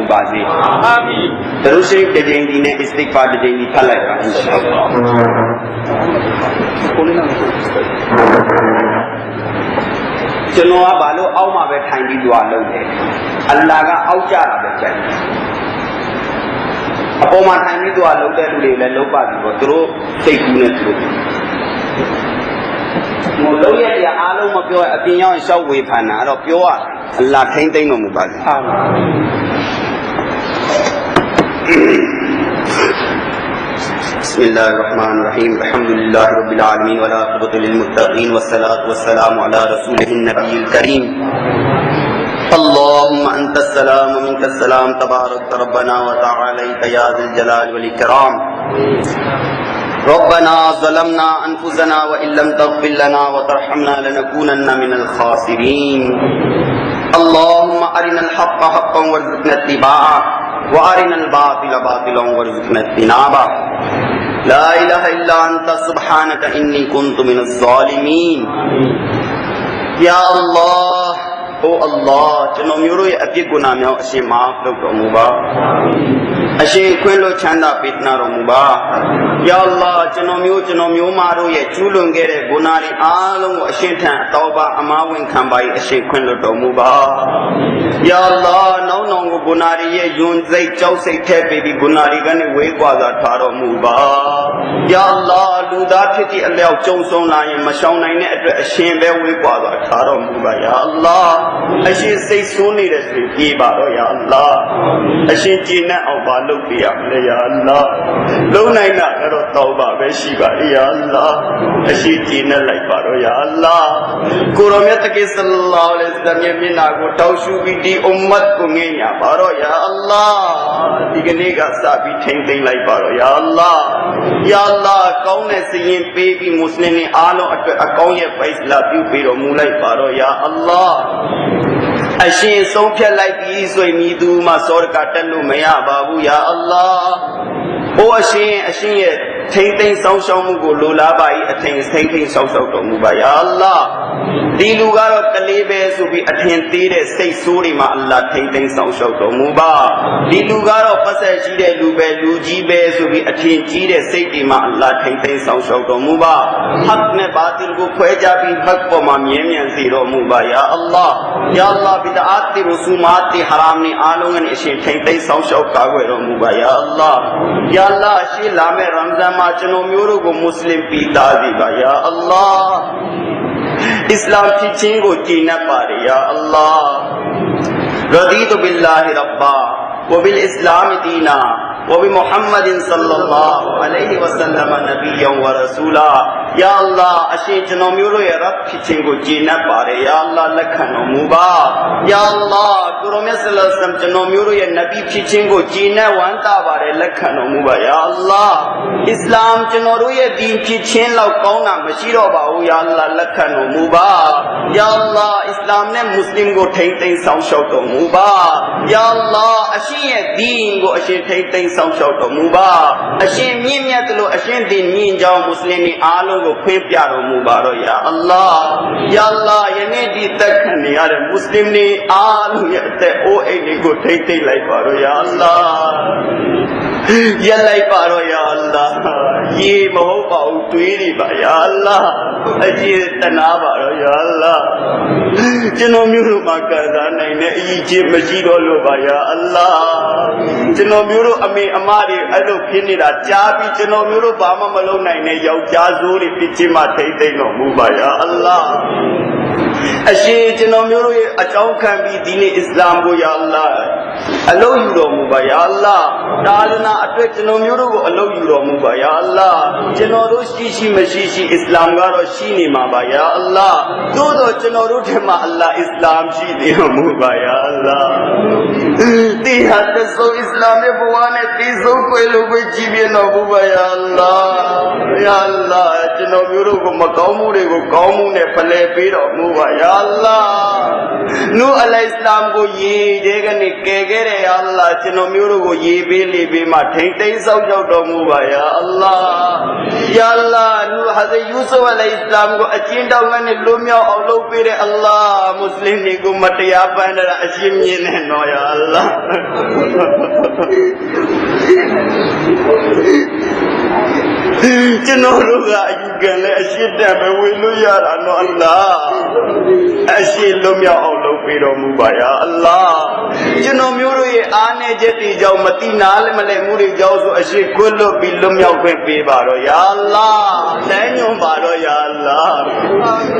bazi. Terus kita jadi ni istighfar jadi kalai lah insyaallah. Cuma balu awam apa thangi dua lalu. Allah ka awjar apa jadi. Apa mah thangi dua lalu lalu baru terus seikhuna terus. Mula dia alu mapio apinya insya Allah fana, aro pio Allah teng nomubal. Bismillahirrahmanirrahim. Alhamdulillahirabbil alamin wala aqibatu lil muttaqin wassalatu wassalamu ala rasulihin nabiyil karim. Allahumma antas salam wa minkas salam tabarakta rabbana wa ta'alaita ya dzal jalali wal ikram. ربنا ظلمنا أنفسنا وإن لم تغفر لنا وترحمنا لنكونن من الخاسرين اللهم أرنا الحق حقا وارزقنا اتباعه وأرنا الباطل باطلا وارزقنا اجتنابه لا إله إلا أنت سبحانك إني كنت من الظالمين يا الله O Allah,ကျွန်တော်မျိုးတို့ရဲ့အပြစ်ကိုနာမြောက်အရှင်မာလုပ်တော်မူပါအရှင်ခွင့်လွှတ်ချမ်းသာပေးသနာတော်မူပါယာအလ္လာဟ်ကျွန်တော်မျိုးမာတို့ရဲ့ကျူးလွန်ခဲ့တဲ့ဂုဏတွေအားလုံးကိုအရှင်ထံအတော်ပါအမားဝင်ခံပါ၏အရှင်ခွင့်လွှတ်တော်မူပါယာအလ္လာဟ်နောင်ကိုဂုဏတွေရဲ့ယွန်းစိတ်ကြောက်စိတ်ထက်ပြီးဂုဏတွေကနေဝေးကွာစွာထားတော်မူပါယာအလ္လာဟ်လူသားဖြစ်သည့်အလျောက်ကြုံဆုံးလာရင်မရှောင်နိုင်တဲ့အတွက်အရှင်ပဲဝေးကွာစွာထားတော်မူပါယာအလ္လာဟ်အရှင်စိတ်ဆိုးနေတဲ့ဆိုပြေးပါတော့ယာအလ္လာဟ်အရှင်ကြည်နဲ့အောင်ပါလုပ်ပြရမလဲယာအလ္လာဟ်လုံးနိုင်တာကတော့တောင်းပါပဲရှိပါယာအလ္လာဟ်အရှင်ကြည်နဲ့လိုက်ပါတော့ယာအလ္လာဟ်ကိုရောမြတ်တကိဆလ္လာလဟ်အလိုင်းဝါဆလမ်ရဲ့မျက်နှာကိုတောက်ရှုပြီးဒီအွမ်မတ်ကိုငင်းညာပါတော့ယာအလ္လာဟ်ဒီကနေ့ကစပြီးထိမ့်သိမ့်လိုက်ပါတော့ယာအလ္လာဟ်ယာအလ္လာဟ်ကောင်းတဲ့စရင်ပေးပြီးမွတ်စလင်တွေအားလုံးအတွက်အကောင်းရဲ့ဖိုက်လာပြုပေးတော်မူလိုက်ပါတော့ယာအလ္လာဟ်အရှင်ဆုံးဖြတ်လိုက်ပြီးဆိုရင်မိသူမှစောရကတက်လို့မရပါဘူးယာအလ္လာဟ်အိုအရှင်ရဲ့ထိမ့်သိမ့်ဆောင်ရှောက်မှုကိုလိုလားပါ၏အထင်ထိမ့်သိမ့်ဆောင်ရှောက်တော်မူပါယာအလ္လာဟ်ဒီလူကတော့ကလေးပဲဆိုပြီးအထင်သေးတဲ့စိတ်ဆိုးတွေမှာအလ္လာဟ်ထိမ့်သိမ့်ဆောင်ရှောက်တော်မူပါဒီလူကတော့ပတ်သက်ရှိတဲ့လူပဲလူကြီးပဲဆိုပြီးအထင်ကြီးတဲ့စိတ်တွေမှာအလ္လာဟ်ထိမ့်သိမ့်ဆောင်ရှောက်တော်မူပါဟက်နဲ့ဘာတိလ်ကိုခွဲခြားပြီးဟက်ပေါ်မှာမြဲမြံစေတော်မူပါယာအလ္လာဟ်ယာအလ္လာဟ်ဘီဒအတ်တီရူဆူမတ်တီဟရာမ်နီအားလုံးနဲ့အရှင်ထိမ့်သိမ့်ဆောင်ရှောက်ကာကွယ်တော်မူပါယာအလ္လာဟ်ယာအလ္လာဟ်ရှေ့လာမယ့်ရမ်ဇန်မှာကျွန်တော်မျိုးတို့ကိုမွတ်စလင်ပြည်သားစီပါယာအလ္လာဟ်इस्लाम की चीन को जीना पारे या अल्लाह रदीतु बिल्लाहि रब्बा व बिल इस्लाम दीना व बि मुहम्मदिन सल्लल्लाहु अलैहि वसल्लम नबिय्यन व रसूला या अल्लाह अशे जनो म्यूरो या रब की चीन को जीना पारे या अल्लाह लखनो मुबा या अल्लाह कुरो में सल्लल्लाहु अलैहि वसल्लम जनो म्यूरो या नबी की चीन को जीना वंता बारे लखनो मुबा या अल्लाह इस्लाम जनो रो ये दीन की चीन लाओ कौना मशीरो बाऊ या अल्लाह लखनो मुबा या अल्लाह इस्लाम ने मुस्लिम को ठेंग ठेंग साउंड शाउट मुबा या अल्लाह अशे ये दीन को अशे ठेंग ठेंग साउंड शाउट मुबा अशे मीम या तलो अशे दीन मीन जाओ मुस्लिम ने आलो को ख्वे प्यारो मुबारो या अल्लाह ये ने दी तक ने यार मुस्लिम ने आलो या ते ओ ए ने को ठेंग ठेंग लाई पारो या अल्लाह ये लाई पारो या अल्लाह ये महो पाऊ तुईरी बा या अल्लाह अजी तना पारो या अल्लाह जनो म्यूरो मा करदा नहीं ने ई जे मजीरो लो बा या अल्लाह जनो म्यूरो अमे अमारे अलो फिनेदा चा भी जनो म्यूरो बामा मलो नहीं ने योजा जोरी पीछे मा ठई ठई नो मु बा या अल्लाह अशे जनो म्यूरो ये अचाउ खान भी दीन इस्लाम को या अल्लाह अलो यूरो मुबा या अल्लाह तालना अटे जनो म्यूरो को अलो यूरो मुबा या अल्लाह जनो रो शीशी मशीशी इस्लाम गारो शीनी मा बा या अल्लाह दो जनो रो थे मा अल्लाह इस्लाम शी दे मुबा या अल्लाह ती हद सो इस्लाम में बुआने ती सो कोई लोग जीवे न मुबा या अल्लाह जनो म्यूरो को मकामू रे को कौमू ने फले पीरो मुबा या अल्लाह नू अल्लाह इस्लाम को ये जगह ने के रे या अल्लाह जनो म्यूरो को ये बेले बे मा ठेंग ठेंग सब जो दो मुबा या अल्लाह नू हज़रत यूसुफ अलैहि इस्लाम को अचिंदा ने लोमिया औलो पेरे अल्लाह मुस्लिम ने को मटिया पहन अशिम ये ने नो या अल्लाह Cenoruga ayugale asyida bewilu ya rano Allah asyilum ya Allah piro mubaya Allah cenomyuru ye ane jeti jau mati nal male muri jau so asyikulu bilum ya kwe pe baro ya Allah lenyo baro ya Allah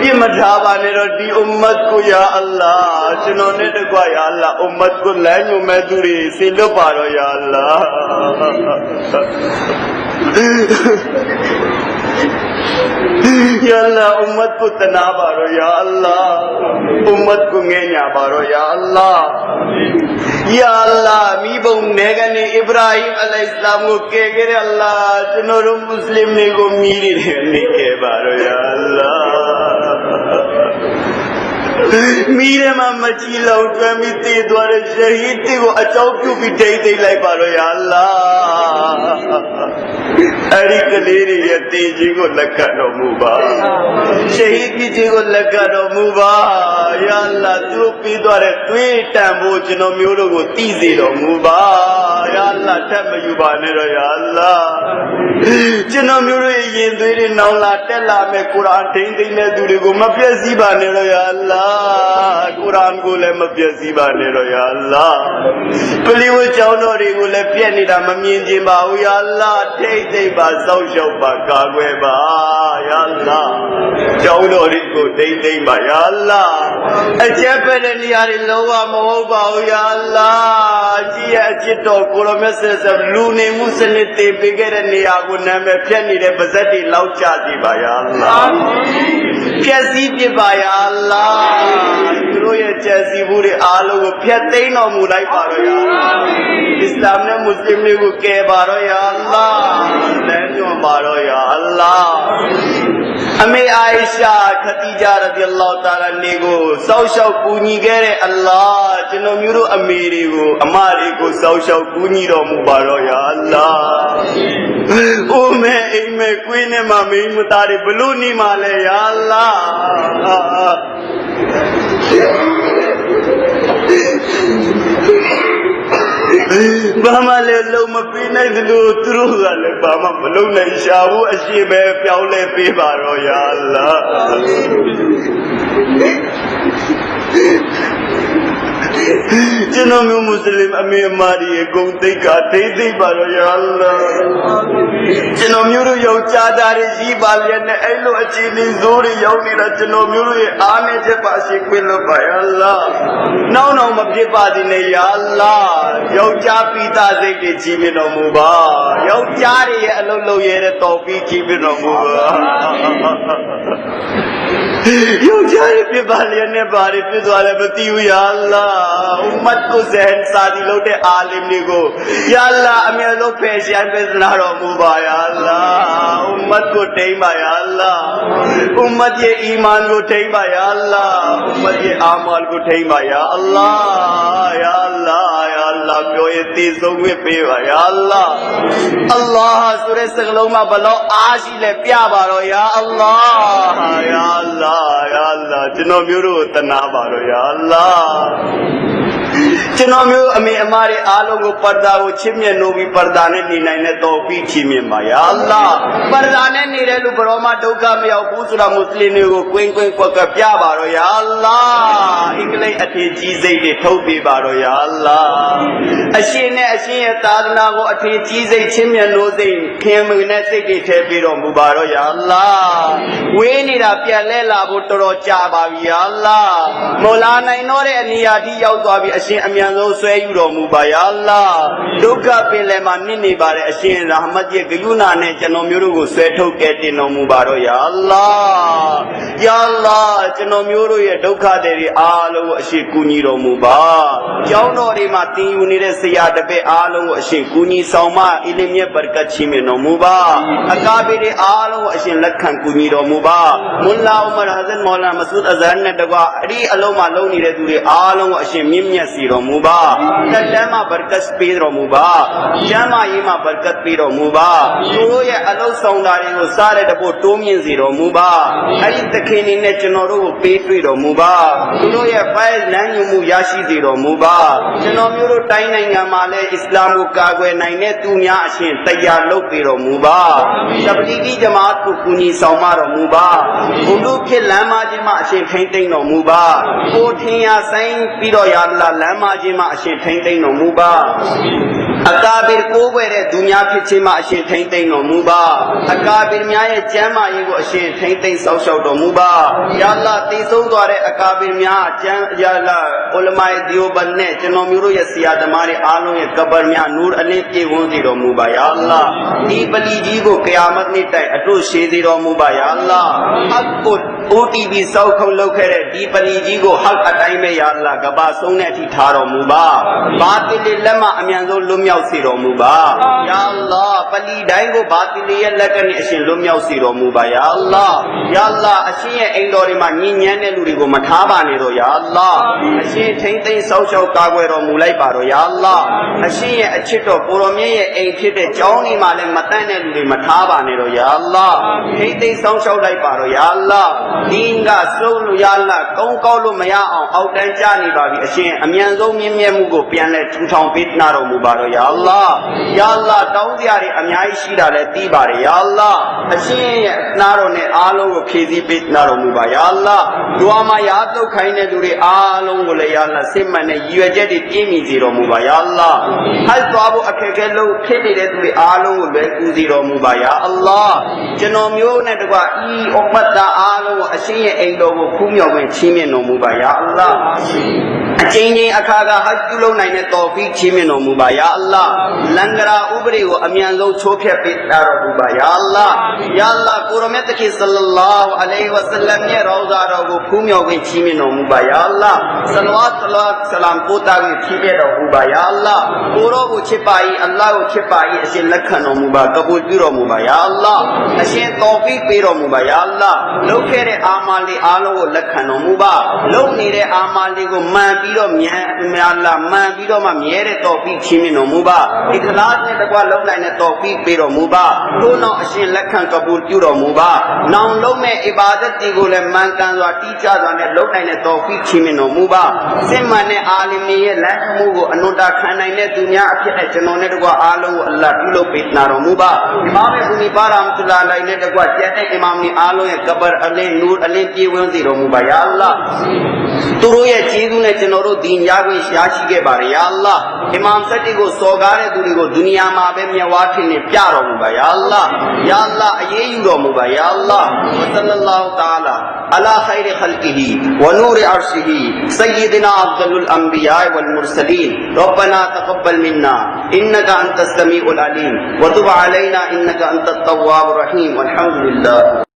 ye madhaba ne ro di ummat ko ya Allah cenone dekwa ya Allah ummat ko lenyo me duri silu baro ya Allah Ya Allah ummat ko तना बारो या अल्लाह उम्मत को ngenya बारो या अल्लाह या अल्लाह मी बहु नेगने इब्राहिम अलैहिस्सलाम को के गिरे अल्लाह चनोरु मुस्लिम ने को मीरी ने के बारो या अल्लाह मीरे मा मची लौट मी ते द्वारे शहीद को अचाउ क्यों भी दे लाई बारो या अल्लाह अड़ी कलेरी यती जी को लगा रो मुबा शहीद जी को लगा रो मुबा या अल्लाह तू पी द्वारे तुई टाइमो चनो म्यूरो को तीजी रो मुबा या अल्लाह टम युबा ने रो या अल्लाह चनो म्यूरो ये दुरी नौला टेला में कुरान टिंग टिंग ने दुरी को मपियसी बाने रो या अल्लाह कुरान को ले मपियसी बाने रो या अल्लाह पली वो चाउनो री को ले पियनी दा ममियन जी बाऊ या अल्लाह ते बा सौ शौ बा कागवे बा या अल्लाह चाउनो री को ते बा या अल्लाह अच्छे पे ने यार लोवा मो बाऊ या अल्लाह जी अच्छे तो कोलो में से सब लूने मुसने ते बिगरे ने आगो न में पियनी रे बजती लौचा दी बा या अल्लाह कैसी के बा या अल्लाह तो ये जैसी पूरे आलो को फिरते ही ना मुलाई पारो या इस्लाम ने मुस्लिम ने को के बारो या अल्लाह लेनो बारो या अल्लाह हमें आयशा खतीजा रज़ी अल्लाह ताला ने को सौ शौ कुनी गेरे अल्लाह चनो म्यूरो अमेरी को हमारे को सौ शौ कुनी रो मुबारो या अल्लाह ओ मैं कोई ने मामी मुतारे बलू नहीं माले या अल्लाह Bama le lo mapina dulu terus ale bama belum le syawu asyik be piau le pi baro ya Allah Cino mu muslim ami amari gong tei ka tei baro ya Allah Cino mu ru yau chadari ji balya ne elo achini zuri yau ni ra cino mu ru ye aane je pasi kwilo ba ya Allah Nau mapje padi ne ya Allah Yau cha pita se ke chi mi no mu ba Yau cha ri ye alo lo ye re taufi chi mi no mu ba Yau cha ri pe balya ne bari pe dwale bati hu ya Allah उम्मत को जहन सादी लोटे आलिम ने को या अल्लाह हमें लोग पेशियान पे सुना रो मुबा या अल्लाह उम्मत को टेमा या अल्लाह उम्मत ये ईमान को टेमा या अल्लाह उम्मत ये आमाल को टेमा या अल्लाह या अल्लाह या अल्लाह क्यों ये तीसों में पेवा या अल्लाह अल्लाह सूरह सगलों में बलो आशी ले प्या बारो या अल्लाह या अल्लाह या अल्लाह जिन्हों म्यूरो तना बारो या अल्लाह चुनाव हमें हमारे आलों को पर्दा वो छिम्य नोबी पर्दा ने नीनाई ने तो पी छिम्य माया अल्लाह पर्दा ने नीरे लु बरोमा डोका में आओ पूछना मुस्लिम ने को कोई पका प्या बारो या अल्लाह इकले अठी चीजें के ठोपी बारो या अल्लाह अशी तारना को अठी चीजें छिम्य नोजे खेम ने से के थे बिरो मुबारो या अल्लाह वे नीरा प्या ले ला वो तोरो चा बावी या अल्लाह मौलाना इनोरे अनियाठी याउ तो अभी अशी अमियां लो स्वे यूरो मुबा या अल्लाह दुखा पेले मानी नहीं बारे अशी रहमत ये गयुना ने चनो म्यूरो को स्वे ठो कहते नो मुबारो या अल्लाह चनो म्यूरो ये दुखा देरी आलो अशी कुनी रो मुबा जाउनो रे माती उनिरे सिया डबे आलो अशी कुनी सौमा इल्म ये बरकत छी में नो मुबा अकाबिरे आलो अशी लखन कुनी रो मुबा मुल्ला उमर हजरत मौलाना मसूद अजहर ने डगवा अरी अलो मालो नीरे दूरे आलो अशी मिम्या सी रो မူပါတက်တမ်းမှာဘရကတ်ပေးတော်မူပါကျမ်းမာရေးမှာဘရကတ်ပေးတော်မူပါသူတို့ရဲ့အလုံးစုံတာတွေကိုစားတဲ့တဖို့တိုးမြင့်စေတော်မူပါအဲ့ဒီသခင်နေနဲ့ကျွန်တော်တို့ကိုပေးတွေ့တော်မူပါသူတို့ရဲ့ဖိုင်လမ်းညွှန်မှုရရှိစေတော်မူပါကျွန်တော်မျိုးတို့တိုင်းနိုင်ငံမှာလည်းအစ္စလာမ်ကိုကာကွယ်နိုင်တဲ့သူများအရှင်တရားလုပ်ပေးတော်မူပါတပလီဂီဂျမာတ်ကိုကူညီဆောင်မတော်မူပါဘုဒ္ဓဖြစ်လမ်းမကြီးမှာအရှင်ထိမ့်သိမ့်တော်မူပါကိုထင်ရဆိုင်ပြီးတော့ယာအလ္လာဟ်လမ်းမကြီးမှာအရှင်ထိမ့်သိမ့်တော်မူပါအကာဘီကိုးကွယ်တဲ့သူများဖြစ်ခြင်းမှာအရှင်ထိမ့်သိမ့်တော်မူပါအကာဘီများရဲ့ကျမ်းမာရေးကိုအရှင်ထိမ့်သိမ့်ဆောက်ရှောက်တော်မူပါယာအလ္လာဟ်တည်ဆုံးသွားတဲ့အကာဘီများကျမ်းယာအလ္လာဟ်ဥလမာဒီယိုဘန်နဲ့ကျွန်တော်မျိုးတို့ရဲ့ဆရာသမားတွေအားလုံးရဲ့ကဘာများနူရ်အလင်းပြေဝန်းစေတော်မူပါယာအလ္လာဟ်ဒီပလီကြီးကိုကယာမတ်နေ့တိုင်အတုရှေးစေတော်မူပါယာအလ္လာဟ်ဟတ်ကို OTB စောက်ခုံလုပ်ခဲ့တဲ့ဒီပလီကြီးကိုဟတ်အတိုင်းပဲယာအလ္လာဟ်ကဘာဆုံးတဲ့အထိထားတော်မူပါဘာတိလလက်မှအမြန်ဆုံးလွတ်မြောက်စေတော်မူပါယာအလ္လာဟ်ပလီတိုင်းကိုဘာတိလရဲ့လက်ကနေအရှင်လွတ်မြောက်စေတော်မူပါယာအလ္လာဟ်ယာအလ္လာဟ်အရှင်ရဲ့အိမ်တော်တွေမှာညဉ့်ညမ်းတဲ့လူတွေကိုမထားပါနဲ့တော့ယာအလ္လာဟ်အရှင်ထိမ့်သိမ်းဆောက်ရှောက်ကာကွယ်တော်မူလိုက်ပါတော့ယာအလ္လာဟ်အရှင်ရဲ့အချစ်တော်ကိုရောမြတ်ရဲ့အိမ်ဖြစ်တဲ့ကျောင်းဒီမှာလည်းမတန့်တဲ့လူတွေမထားပါနဲ့တော့ယာအလ္လာဟ်ထိမ့်သိမ်းဆောက်ရှောက်လိုက်ပါတော့ယာအလ္လာဟ်ဒီကဆုံးလို့ယာအလ္လာဟ်ကောင်းကောင်းလို့မရအောင်အောက်တန်းကျနေပါပြီအရှင်အမြန်ဆုံးမြင့်မြတ်မှုကိုပြန်လဲထူထောင်ပေးနာတော်မူပါတော့ယာအလ္လာဟ်ယာအလ္လာဟ်တောင်းစရာတွေအများကြီးရှိတာလည်းသိပါတယ်ယာအလ္လာဟ်အရှင်ရဲ့နာတော်နဲ့အားလုံးကိုဖြည့်ဆည်းပေးနာတော်မူပါယာအလ္လာဟ်ဒွါမှာယာတုတ်ခိုင်းတဲ့လူတွေအားလုံးကိုလည်းယာအလ္လာဟ်စစ်မှန်တဲ့ရည်ရွယ်ချက်တွေပြည့်မီစေတော်မူပါယာအလ္လာဟ်ဟတ်သွားဖို့အခက်အခဲလို့ဖြစ်နေတဲ့သူတွေအားလုံးကိုလွယ်ကူစေတော်မူပါယာအလ္လာဟ်ကျွန်တော်မျိုးနဲ့တကွဤဥပ္ပတ္တအားလုံးကိုအရှင်ရဲ့အိမ်တော်ကိုဖူးမြော်ခွင့်ချီးမြှင့်တော်မူပါယာအလ္လာဟ်အချင်းချင်းအခါကဟတ်ပြုလုပ်နိုင်တဲ့တော်ဖီးချီးမြှင့်တော်မူပါယာအလ္လာဟ်လန်ဂရာဥပဒေကိုအမြန်ဆုံးချိုးဖျက်ပေးတော်မူပါယာအလ္လာဟ်ယာအလ္လာဟ်ကိုရမတ်တခိဆလ္လာလာဟူအလိုင်ဝါဆလမ်ရဲ့ရောဇာတော်ကိုဖူးမြော်ခွင့်ချီးမြှင့်တော်မူပါယာအလ္လာဟ်ဆလဝတ်ဆလမ်ပို့တာကိုဖြည့်ပြတော်မူပါယာအလ္လာဟ်ကိုရောကိုချစ်ပါ၏အလ္လာဟ်ကိုချစ်ပါ၏အရှင်လက်ခံတော်မူပါကပူလ်ပြုတော်မူပါယာအလ္လာဟ်အရှင်တော်ဖီးပေးတော်မူပါယာအလ္လာဟ်လုပ်ခဲ့တဲ့အာမာလေးအားလုံးကိုလက်ခံတော်မူပါလုပ်နေတဲ့အာမာလေးကိုမှန်ပြီးတော့မြန်လာမှန်ပြီးတော့မှမြဲတဲ့တော်ဖီးချီးမြှင့်တော်မူပါဒီခလာနဲ့တကွလုပ်နိုင်တဲ့တော်ဖီးပေးတော်မူပါထို့နောက်အရှင်လက်ခံကပူလ်ပြုတော်မူပါနောင်လုံးမဲ့အီဘာဒတ်တွေကိုလည်းမှန်ကန်စွာတိကျစွာနဲ့လုပ်နိုင်တဲ့တော်ဖီးချီးမြှင့်တော်မူပါစစ်မှန်တဲ့အာလီမီရဲ့လက်မှုကိုအနုတ္တခံနိုင်တဲ့သူများအဖြစ်နဲ့ကျွန်တော်နဲ့တကွအားလုံးကိုအလ္လာဟ်ပြုလုပ်ပေးနာတော်မူပါဒီမှာပဲဦးနီပါရာမတူလာလိုက်နဲ့တကွကျန်တဲ့အီမာမ်ကြီးအားလုံးရဲ့ကဘာအလင်းနူရ်အလင်းပြေဝန်းစေတော်မူပါယာအလ္လာဟ်သူတို့ရဲ့ကျေးဇူးနဲ့ကျွန်တော်တို့ဒီညခွင့်ရရှိခဲ့ပါတယ်ယာအလ္လာဟ်အီမာမ်စက်တီကိုစော်ကားတဲ့သူတွေကိုဒုနီယာမှာပဲမျက်ဝါးထင်နဲ့ပြတော်မူပါယာအလ္လာဟ်ယာအလ္လာဟ်အေးအေးယူတော်မူပါယာအလ္လာဟ်ဝဆလ္လာဟူတအာလာအလာခိုင်ရခလ်ကီဟီဝနူရ်အရရှိဟီဆယျဒနာအဖ်ဒလုလ်အန်ဘီယာဝလ်မုရ်ဆလီန်ရbbana taqabbal minna innaka antas sami'ul alim wa tub alayna innaka antat tawwabur rahim walhamdulillah